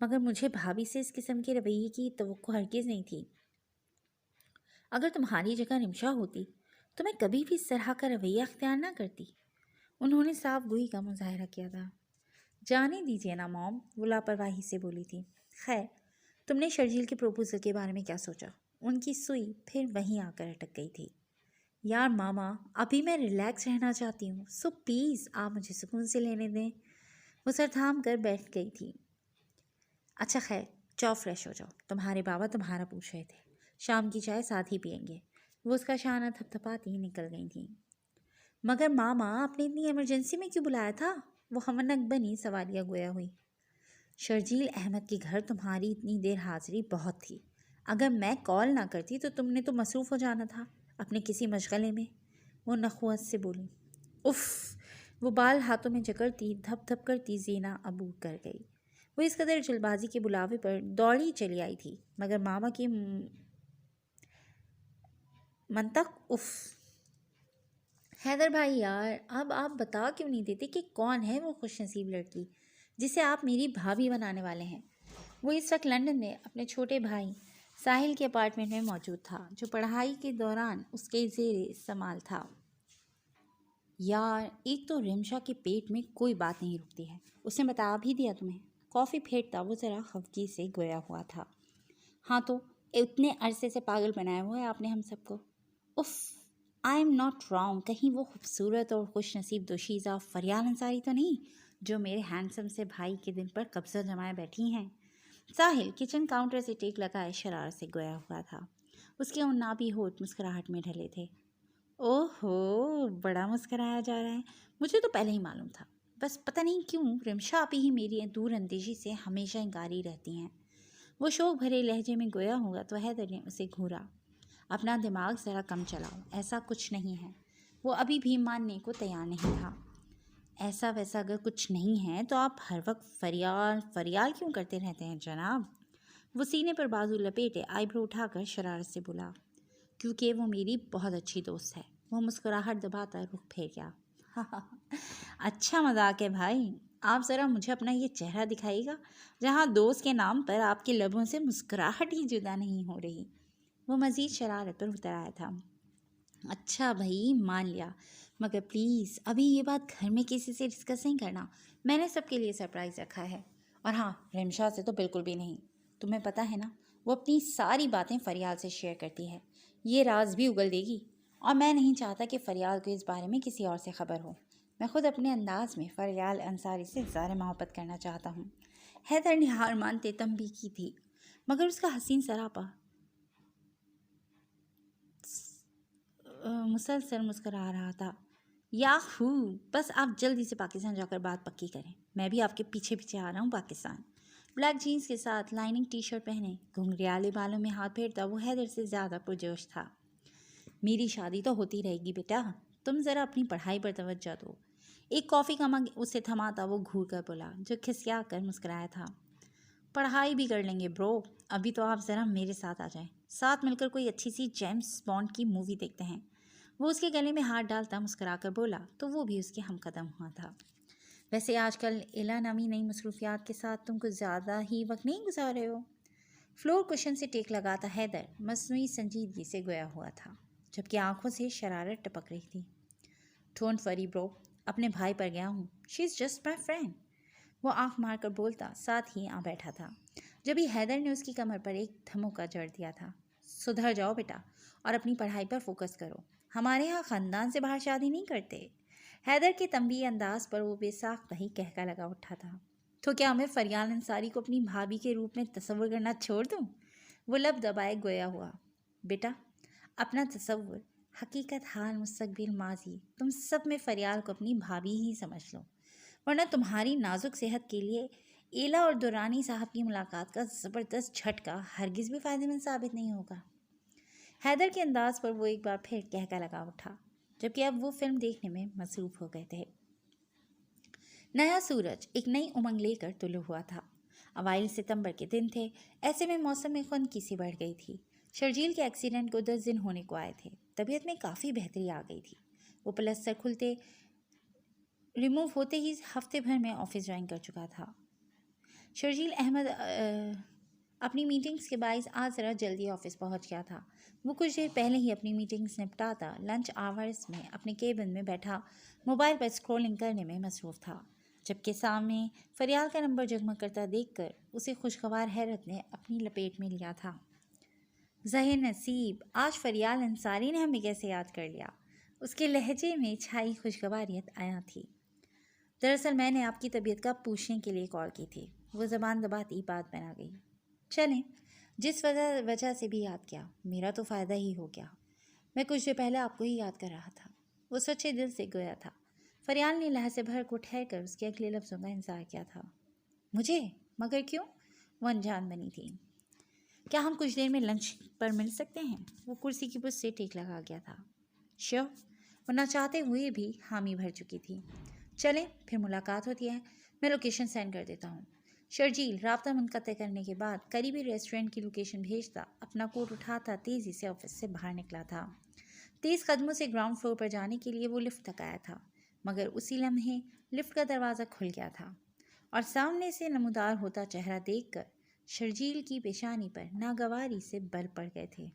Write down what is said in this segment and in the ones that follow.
مگر مجھے بھابھی سے اس قسم کے رویے کی توقع ہرگز نہیں تھی۔ اگر تمہاری جگہ رمشا ہوتی تو میں کبھی بھی اس طرح کا رویہ اختیار نہ کرتی۔ انہوں نے صاف گوئی کا مظاہرہ کیا تھا۔ جانے دیجیے نا موم، وہ لاپرواہی سے بولی تھی۔ خیر، تم نے شرجیل کے پروپوزل کے بارے میں کیا سوچا؟ ان کی سوئی پھر وہیں آ کر اٹک گئی تھی۔ یار ماما، ابھی میں ریلیکس رہنا چاہتی ہوں، سو پلیز آپ مجھے سکون سے لینے دیں۔ وہ سر تھام کر بیٹھ گئی تھی۔ اچھا خیر، جاؤ فریش ہو جاؤ، تمہارے بابا تمہارا پوچھ رہے تھے، شام کی چائے ساتھ ہی پئیں گے۔ وہ اس کا شانہ تھپتھپاتی نکل گئی تھیں۔ مگر ماما، آپ نے اتنی ایمرجنسی میں کیوں بلایا تھا؟ وہ ہمنک بنی سوالیہ گویا ہوئی۔ شرجیل احمد کے گھر تمہاری اتنی دیر حاضری بہت تھی، اگر میں کال نہ کرتی تو تم نے تو مصروف ہو جانا تھا اپنے کسی مشغلے میں، وہ نخوت سے بولی۔ اف، وہ بال ہاتھوں میں جکڑتی دھپ دھپ کرتی زینہ عبور کر گئی۔ وہ اس قدر جلد بازی کے بلاوے پر دوڑی چلی آئی تھی، مگر ماما کی منطق اف۔ حیدر بھائی یار، اب آپ بتا کیوں نہیں دیتے کہ کون ہے وہ خوش نصیب لڑکی جسے آپ میری بھابھی بنانے والے ہیں؟ وہ اس وقت لندن میں اپنے چھوٹے بھائی ساحل کے اپارٹمنٹ میں موجود تھا، جو پڑھائی کے دوران اس کے زیر استعمال تھا۔ یار، ایک تو رمشا کے پیٹ میں کوئی بات نہیں رکتی ہے، اس نے بتا بھی دیا تمہیں؟ کافی پھیرتا وہ ذرا خفگی سے گویا ہوا تھا۔ ہاں تو اتنے عرصے سے پاگل بنایا ہوا ہے آپ نے ہم سب کو۔ If, I am not wrong, کہیں وہ خوبصورت اور خوش نصیب دوشیزہ فریال انصاری تو نہیں جو میرے ہینڈسم سے بھائی کے دل پر قبضہ جمائے بیٹھی ہیں؟ ساحل کچن کاؤنٹر سے ٹیک لگائے شرارت سے گویا ہوا تھا۔ اس کے عنابی ہونٹ مسکراہٹ میں ڈھلے تھے۔ اوہ ہو، بڑا مسکرایا جا رہا ہے، مجھے تو پہلے ہی معلوم تھا، بس پتہ نہیں کیوں رمشا آپی ہی میری دور اندیشی سے ہمیشہ انکاری رہتی ہیں۔ وہ شوق بھرے لہجے میں گویا ہوا تو حیدر نے اسے گھورا۔ اپنا دماغ ذرا کم چلاؤ، ایسا کچھ نہیں ہے۔ وہ ابھی بھی ماننے کو تیار نہیں تھا۔ ایسا ویسا اگر کچھ نہیں ہے تو آپ ہر وقت فریال فریال کیوں کرتے رہتے ہیں جناب؟ وہ سینے پر بازو لپیٹے آئی برو اٹھا کر شرارت سے بولا۔ کیونکہ وہ میری بہت اچھی دوست ہے۔ وہ مسکراہٹ دباتا رخ پھیر گیا۔ اچھا مذاق ہے بھائی، آپ ذرا مجھے اپنا یہ چہرہ دکھائیے گا جہاں دوست کے نام پر آپ کے لبوں سے مسکراہٹ ہی جدا نہیں ہو رہی۔ وہ مزید شرارت پر اتر آیا تھا۔ اچھا بھائی، مان لیا، مگر پلیز ابھی یہ بات گھر میں کسی سے ڈسکس نہیں کرنا، میں نے سب کے لیے سرپرائز رکھا ہے۔ اور ہاں، رمشا سے تو بالکل بھی نہیں۔ تمہیں پتہ ہے نا، وہ اپنی ساری باتیں فریال سے شیئر کرتی ہے، یہ راز بھی اگل دے گی، اور میں نہیں چاہتا کہ فریال کو اس بارے میں کسی اور سے خبر ہو۔ میں خود اپنے انداز میں فریال انصاری سے زیادہ محبت کرنا چاہتا ہوں۔ حیدر نے ہار مانتے تنبیہ کی تھی، مگر اس کا حسین سراپا مسلسل مسکرا رہا تھا۔ یاہو، بس آپ جلدی سے پاکستان جا کر بات پکی کریں، میں بھی آپ کے پیچھے پیچھے آ رہا ہوں پاکستان۔ بلیک جینس کے ساتھ لائننگ ٹی شرٹ پہنے گھنگریالے بالوں میں ہاتھ پھیرتا وہ حیدر سے زیادہ پرجوش تھا۔ میری شادی تو ہوتی رہے گی بیٹا، تم ذرا اپنی پڑھائی پر توجہ دو۔ ایک کافی کا مگ اسے تھماتا وہ گھور کر بولا، جو کھسیا کر مسکرایا تھا۔ پڑھائی بھی کر لیں گے برو، ابھی تو آپ ذرا میرے ساتھ آ جائیں، ساتھ مل کر کوئی اچھی سی جیمس بانڈ کی مووی دیکھتے ہیں۔ وہ اس کے گلے میں ہاتھ ڈالتا مسکرا کر بولا تو وہ بھی اس کے ہم قدم ہوا تھا۔ ویسے آج کل ایلا نامی نئی مصروفیات کے ساتھ تم کچھ زیادہ ہی وقت نہیں گزار رہے ہو؟ فلور کشن سے ٹیک لگاتا حیدر مصنوعی سنجیدگی سے گویا ہوا تھا، جبکہ آنکھوں سے شرارت ٹپک رہی تھی۔ ڈونٹ وری برو، اپنے بھائی پر گیا ہوں، شی از جسٹ مائی فرینڈ، وہ آنکھ مار کر بولتا ساتھ ہی آ بیٹھا تھا، جبھی حیدر نے اس کی کمر پر ایک دھموکا جڑ دیا تھا۔ سدھر جاؤ بیٹا اور اپنی پڑھائی پر فوکس کرو، ہمارے ہاں خاندان سے باہر شادی نہیں کرتے۔ حیدر کے تنبیہ انداز پر وہ بے ساختہ ہی کہکا لگا اٹھا تھا۔ تو کیا میں فریال انصاری کو اپنی بھابھی کے روپ میں تصور کرنا چھوڑ دوں؟ وہ لب دبائے گویا ہوا۔ بیٹا، اپنا تصور، حقیقت، حال، مستقبل، ماضی، تم سب میں فریال کو اپنی بھابھی ہی سمجھ لو، ورنہ تمہاری نازک صحت کے لیے ایلا اور دورانی صاحب کی ملاقات کا زبردست جھٹکا ہرگز بھی فائدہ مند ثابت نہیں ہوگا۔ حیدر کے انداز پر وہ ایک بار پھر کہکا لگا اٹھا، جبکہ اب وہ فلم دیکھنے میں مصروف ہو گئے تھے۔ نیا سورج ایک نئی امنگ لے کر طلوع ہوا تھا۔ اوائل ستمبر کے دن تھے، ایسے میں موسم میں خنکی سی بڑھ گئی تھی۔ شرجیل کے ایکسیڈنٹ کو 10 دن ہونے کو آئے تھے، طبیعت میں کافی بہتری آ گئی تھی۔ وہ پلستر کھلتے ریموو ہوتے ہی ہفتے بھر میں آفس جوائن کر چکا تھا۔ شرجیل احمد اپنی میٹنگز کے باعث آج ذرا جلدی آفس پہنچ گیا تھا۔ وہ کچھ دیر پہلے ہی اپنی میٹنگز نپٹاتا لنچ آورز میں اپنے کیبن میں بیٹھا موبائل پر اسکرولنگ کرنے میں مصروف تھا، جبکہ سامنے فریال کا نمبر جگمگ کرتا دیکھ کر اسے خوشگوار حیرت نے اپنی لپیٹ میں لیا تھا۔ ظاہر نصیب، آج فریال انصاری نے ہمیں کیسے یاد کر لیا؟ اس کے لہجے میں چھائی خوشگواریت آیا تھی۔ دراصل میں نے آپ کی طبیعت کا پوچھنے کے لیے کال کی تھی، وہ زبان دباتی بات بنا گئی۔ چلیں، جس وجہ سے بھی یاد کیا، میرا تو فائدہ ہی ہو گیا۔ میں کچھ دیر پہلے آپ کو ہی یاد کر رہا تھا۔ وہ سچے دل سے گویا تھا۔ فریال نے لہجے بھر کو ٹھہر کر اس کے اگلے لفظوں کا انتظار کیا تھا۔ مجھے؟ مگر کیوں؟ وہ انجان بنی تھی۔ کیا ہم کچھ دیر میں لنچ پر مل سکتے ہیں؟ وہ کرسی کی پشت سے ٹیک لگا گیا تھا۔ شیور، وہ نہ چاہتے ہوئے بھی حامی بھر چکی تھی۔ چلیں، پھر ملاقات ہوتی ہے، میں لوکیشن سینڈ کر دیتا ہوں۔ شرجیل رابطہ منقطع کرنے کے بعد قریبی ریسٹورنٹ کی لوکیشن بھیجتا اپنا کوٹ اٹھاتا تیزی سے آفس سے باہر نکلا تھا۔ تیز قدموں سے گراؤنڈ فلور پر جانے کے لیے وہ لفٹ تک آیا تھا، مگر اسی لمحے لفٹ کا دروازہ کھل گیا تھا اور سامنے سے نمودار ہوتا چہرہ دیکھ کر شرجیل کی پیشانی پر ناگواری سے بل پڑ گئے تھے۔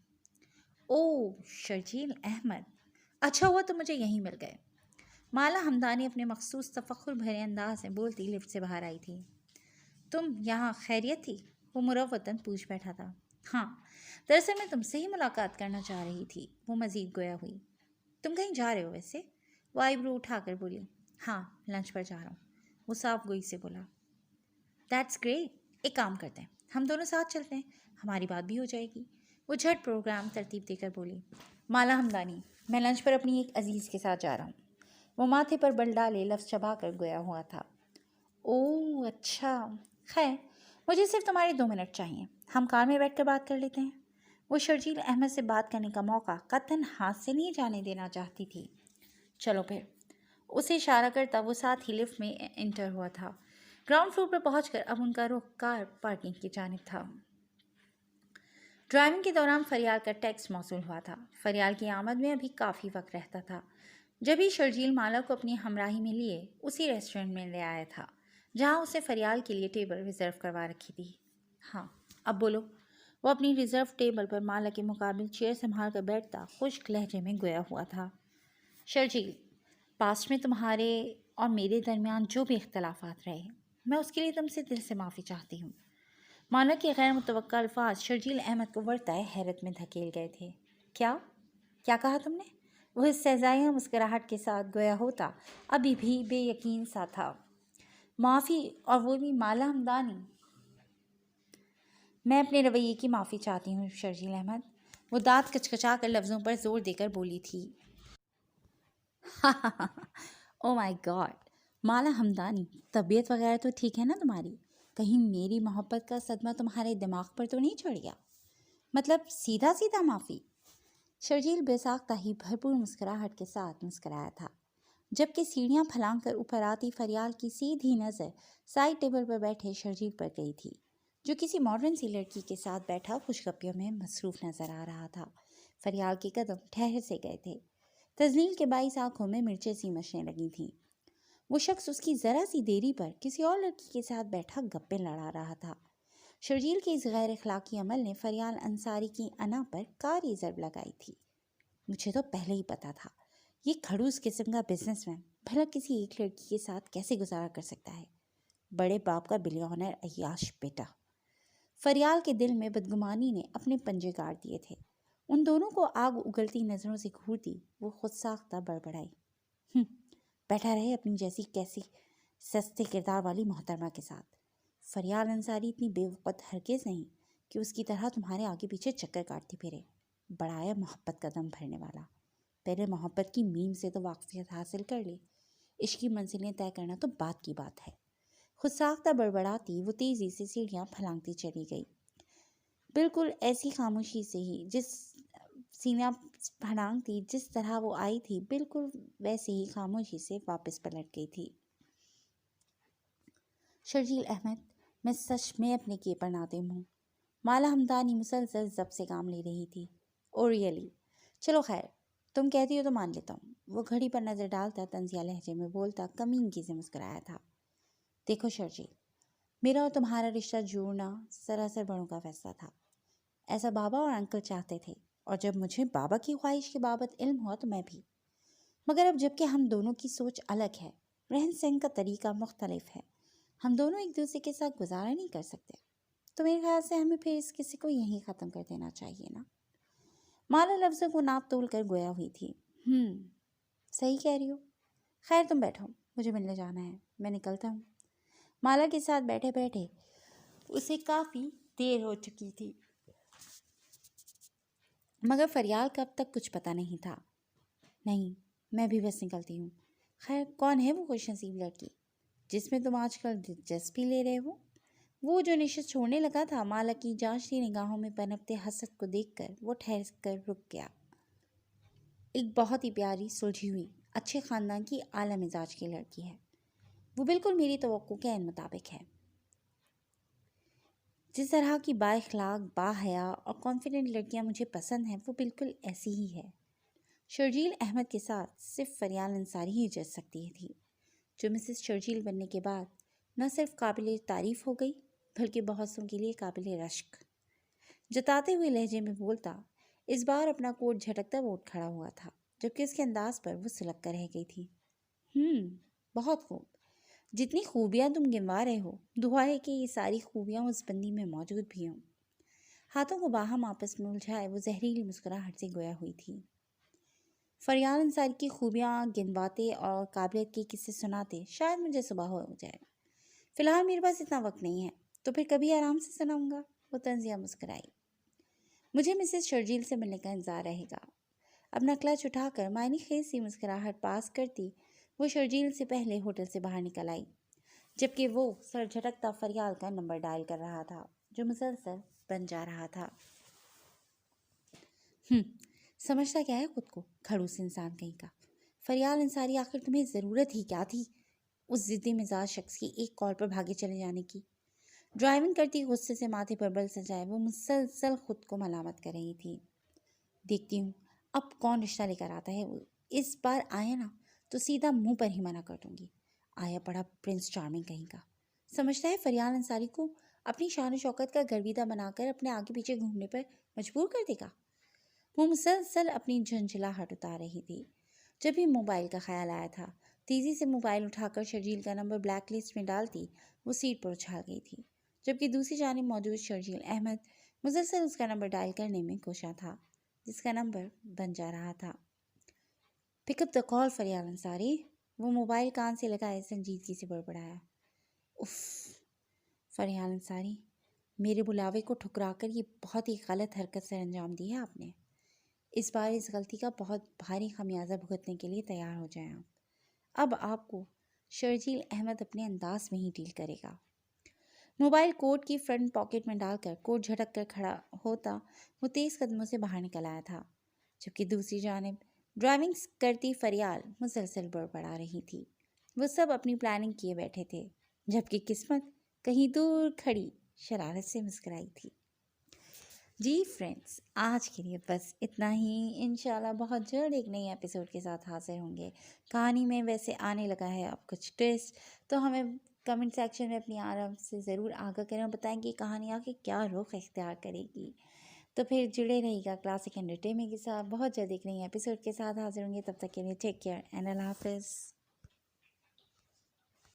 اوہ، شرجیل احمد، اچھا ہوا تو مجھے یہیں مل گئے۔ مالا ہمدانی اپنے مخصوص تفخر بھرے انداز میں بولتی لفٹ سے باہر آئی تھی۔ تم یہاں خیریت تھی؟ وہ مروتاً پوچھ بیٹھا تھا۔ ہاں، دراصل میں تم سے ہی ملاقات کرنا چاہ رہی تھی، وہ مزید گویا ہوئی۔ تم کہیں جا رہے ہو ویسے؟ وہ آئیبرو اٹھا کر بولی۔ ہاں، لنچ پر جا رہا ہوں، وہ صاف گوئی سے بولا۔ دیٹس گریٹ، ایک کام کرتے ہیں، ہم دونوں ساتھ چلتے ہیں، ہماری بات بھی ہو جائے گی۔ وہ جھٹ پروگرام ترتیب دے کر بولی۔ مالا ہمدانی، میں لنچ پر اپنی ایک عزیز کے ساتھ جا رہا ہوں۔ وہ ماتھے پر بل ڈالے لفظ چبا کر گویا ہوا تھا۔ اوہ اچھا، خیر، مجھے صرف تمہارے 2 منٹ چاہیے، ہم کار میں بیٹھ کر بات کر لیتے ہیں۔ وہ شرجیل احمد سے بات کرنے کا موقع قطعاً ہاتھ سے نہیں جانے دینا چاہتی تھی۔ چلو پھر، اسے اشارہ کرتا وہ ساتھ ہی لفٹ میں انٹر ہوا تھا۔ گراؤنڈ فلور پر پہنچ کر اب ان کا رخ کار پارکنگ کی جانب تھا۔ ڈرائیونگ کے دوران فریال کا ٹیکسٹ موصول ہوا تھا۔ فریال کی آمد میں ابھی کافی وقت رہتا تھا۔ جبھی شرجیل مالا کو اپنی ہمراہی میں لیے اسی ریسٹورنٹ میں لے آیا تھا جہاں اسے فریال کے لیے ٹیبل ریزرو کروا رکھی تھی۔ ہاں، اب بولو، وہ اپنی ریزرو ٹیبل پر مالا کے مقابل چیئر سنبھال کر بیٹھتا خشک لہجے میں گویا ہوا تھا۔ شرجیل، پاسٹ میں تمہارے اور میرے درمیان جو بھی اختلافات رہے، میں اس کے لیے تم سے دل سے معافی چاہتی ہوں۔ مالا کے غیر متوقع الفاظ شرجیل احمد کو ورطۂ حیرت میں دھکیل گئے تھے۔ کیا کہا تم نے؟ وہ استہزائیہ مسکراہٹ کے ساتھ گویا ہوتا ابھی بھی بے یقین سا تھا۔ معافی، اور وہ بھی مالا ہمدانی؟ میں اپنے رویے کی معافی چاہتی ہوں شرجیل احمد، وہ دانت کچکچا کر لفظوں پر زور دے کر بولی تھی۔ او مائی گاڈ، مالا ہمدانی، طبیعت وغیرہ تو ٹھیک ہے نا تمہاری؟ کہیں میری محبت کا صدمہ تمہارے دماغ پر تو نہیں چڑھ گیا؟ مطلب سیدھا سیدھا معافی۔ شرجیل بے ساختہ ہی بھرپور مسکراہٹ کے ساتھ مسکرایا تھا، جبکہ سیڑھیاں پھلانگ کر اوپر آتی فریال کی سیدھی نظر سائڈ ٹیبل پر بیٹھے شرجیل پر گئی تھی، جو کسی ماڈرن سی لڑکی کے ساتھ بیٹھا خوشگپیوں میں مصروف نظر آ رہا تھا۔ فریال کے قدم ٹھہر سے گئے تھے، تذلیل کے باعث آنکھوں میں مرچیں سی مچنے لگی تھیں۔ وہ شخص اس کی ذرا سی دیری پر کسی اور لڑکی کے ساتھ بیٹھا گپیں لڑا رہا تھا۔ شرجیل کے اس غیر اخلاقی عمل نے فریال انصاری کی انا پر کاری ضرب لگائی تھی۔ مجھے تو پہلے ہی پتا تھا، یہ کھڑوس قسم کا بزنس مین بھلا کسی ایک لڑکی کے ساتھ کیسے گزارا کر سکتا ہے؟ بڑے باپ کا بلیونر عیاش بیٹا۔ فریال کے دل میں بدگمانی نے اپنے پنجے گاڑ دیے تھے۔ ان دونوں کو آگ اگلتی نظروں سے گھورتی وہ خود ساختہ بڑبڑائی۔ بیٹھا رہے اپنی جیسی کیسی سستے کردار والی محترمہ کے ساتھ۔ فریال انصاری اتنی بے وقت ہرگز نہیں کہ اس کی طرح تمہارے آگے پیچھے چکر کاٹتی پھرے۔ بڑا ہے محبت کا دم بھرنے والا۔ پہلے محبت کی میم سے تو واقفیت حاصل کر لے، عشق کی منزلیں طے کرنا تو بات کی بات ہے۔ خود ساختہ بڑبڑاتی وہ تیزی سے سیڑھیاں پھلانگتی چلی گئی، بالکل ایسی خاموشی سے ہی سیڑھیاں پھلانگتی جس طرح وہ آئی تھی، بالکل ویسے ہی خاموشی سے واپس پلٹ گئی تھی۔ شرجیل احمد، میں سچ میں اپنے کیے پر نادم ہوں۔ مالا ہمدانی مسلسل ضبط سے کام لے رہی تھی۔ او ریئلی؟ چلو خیر، تم کہتی ہو تو مان لیتا ہوں۔ وہ گھڑی پر نظر ڈالتا طنزیہ لہجے میں بولتا کمینگی سے مسکرایا تھا۔ دیکھو شرجیل، میرا اور تمہارا رشتہ جوڑنا سراسر بڑوں کا فیصلہ تھا، ایسا بابا اور انکل چاہتے تھے، اور جب مجھے بابا کی خواہش کے بابت علم ہوا تو میں بھی۔ مگر اب جب کہ ہم دونوں کی سوچ الگ ہے، رہن سہن کا طریقہ مختلف ہے، ہم دونوں ایک دوسرے کے ساتھ گزارا نہیں کر سکتے، تو میرے خیال سے ہمیں پھر اس کسی کو یہیں ختم کر دینا چاہیے نا۔ مالا لفظوں کو ناپ تول کر گویا ہوئی تھی۔ صحیح کہہ رہی ہو، خیر تم بیٹھو، مجھے ملنے جانا ہے، میں نکلتا ہوں۔ مالا کے ساتھ بیٹھے بیٹھے اسے کافی دیر ہو چکی تھی، مگر فریال کا اب تک کچھ پتہ نہیں تھا۔ نہیں، میں بھی بس نکلتی ہوں۔ خیر کون ہے وہ خوش نصیب لڑکی جس میں تم آج کل دلچسپی لے رہے ہو؟ وہ جو نشست چھوڑنے لگا تھا، مالا کی جانچتی نگاہوں میں پنپتے حسد کو دیکھ کر وہ ٹھہر کر رک گیا۔ ایک بہت ہی پیاری، سلجھی ہوئی، اچھے خاندان کی اعلیٰ مزاج کی لڑکی ہے۔ وہ بالکل میری توقع کے عین مطابق ہے۔ جس طرح کی با اخلاق، با حیا اور کانفیڈنٹ لڑکیاں مجھے پسند ہیں، وہ بالکل ایسی ہی ہے۔ شرجیل احمد کے ساتھ صرف فریال انصاری ہی جچ سکتی تھی، جو مسز شرجیل بننے کے بعد نہ صرف قابل تعریف ہو گئی بلکہ بہت سوں کے لیے قابل رشک۔ جتاتے ہوئے لہجے میں بولتا، اس بار اپنا کوٹ جھٹکتا وہ اٹھ کھڑا ہوا تھا، جبکہ اس کے انداز پر وہ سلک کر رہ گئی تھی۔ بہت خوب، جتنی خوبیاں تم گنوا رہے ہو، دعا ہے کہ یہ ساری خوبیاں اس بندی میں موجود بھی ہوں۔ ہاتھوں کو باہم آپس میں الجھائے وہ زہریلی مسکراہٹ سے گویا ہوئی تھی۔ فریال انصاری کی خوبیاں گنواتے اور قابلیت کے قصے سناتے شاید مجھے صبح ہو جائے۔ فی الحال میرے پاس اتنا وقت نہیں ہے، تو پھر کبھی آرام سے سناؤں گا، وہ طنزیہ مسکرائی۔ مجھے مسز شرجیل سے ملنے کا انتظار رہے گا۔ اپنا کلچ اٹھا کر معنی خیز سی مسکراہٹ پاس کرتی وہ شرجیل سے پہلے ہوٹل سے باہر نکل آئی، جبکہ وہ سر جھٹکتا فریال کا نمبر ڈائل کر رہا تھا جو مسلسل بن جا رہا تھا۔ سمجھتا کیا ہے خود کو، کھڑوس انسان کہیں کا۔ فریال انصاری، آخر تمہیں ضرورت ہی کیا تھی اس ضدی مزاج شخص کی ایک کال پر بھاگے چلے جانے کی؟ ڈرائیونگ کرتی غصے سے ماتھے پر بل سجائے وہ مسلسل خود کو ملامت کر رہی تھی۔ دیکھتی ہوں اب کون رشتہ لے کر آتا ہے، اس بار آیا نا تو سیدھا منہ پر ہی منع کر دوں گی۔ آیا پڑا پرنس چارمنگ کہیں کا، سمجھتا ہے فریال انصاری کو اپنی شان و شوکت کا گرویدہ بنا کر اپنے آگے پیچھے گھومنے پر مجبور کر دے گا۔ وہ مسلسل اپنی جھنجھلاہٹ اتار رہی تھی۔ جب بھی موبائل کا خیال آیا تھا، تیزی سے موبائل اٹھا کر شرجیل کا نمبر بلیک لسٹ میں ڈالتی وہ سیٹ پر اچھال گئی تھی، جبکہ دوسری جانب موجود شرجیل احمد مسلسل اس کا نمبر ڈائل کرنے میں کوشاں تھا، جس کا نمبر بن جا رہا تھا۔ پک اپ دا کال فریال انصاری، وہ موبائل کان سے لگائے سنجیدگی سے بڑبڑایا۔ اف، فریال انصاری، میرے بلاوے کو ٹھکرا کر یہ بہت ہی غلط حرکت سر انجام دی ہے آپ نے۔ اس بار اس غلطی کا بہت بھاری خمیازہ بھگتنے کے لیے تیار ہو جائیں آپ۔ اب آپ کو شرجیل احمد اپنے انداز میں ہی ڈیل کرے گا۔ موبائل کوٹ کی فرنٹ پاکٹ میں ڈال کر کوٹ جھٹک کر کھڑا ہوتا وہ تیز قدموں سے باہر نکل آیا تھا، جبکہ دوسری جانب ڈرائیونگ کرتی فریال مسلسل بڑبڑا رہی تھی۔ وہ سب اپنی پلاننگ کیے بیٹھے تھے، جبکہ قسمت کہیں دور کھڑی شرارت سے مسکرائی تھی۔ جی فرینڈز، آج کے لیے بس اتنا ہی۔ انشاءاللہ بہت جلد ایک نئی ایپیسوڈ کے ساتھ حاضر ہوں گے۔ کہانی میں ویسے آنے لگا ہے اب کچھ ٹویسٹ، تو ہمیں کمنٹ سیکشن میں اپنی آراء سے ضرور آگاہ کریں اور بتائیں کہ کہانی آگے کیا رخ اختیار کرے گی۔ تو پھر جڑے رہیے گا کلاسک انٹرٹینمنٹ کے ساتھ۔ بہت جلد ایک نئی ایپیسوڈ کے ساتھ حاضر ہوں گے، تب تک کے لیے ٹیک کیئر اینڈ اللہ حافظ۔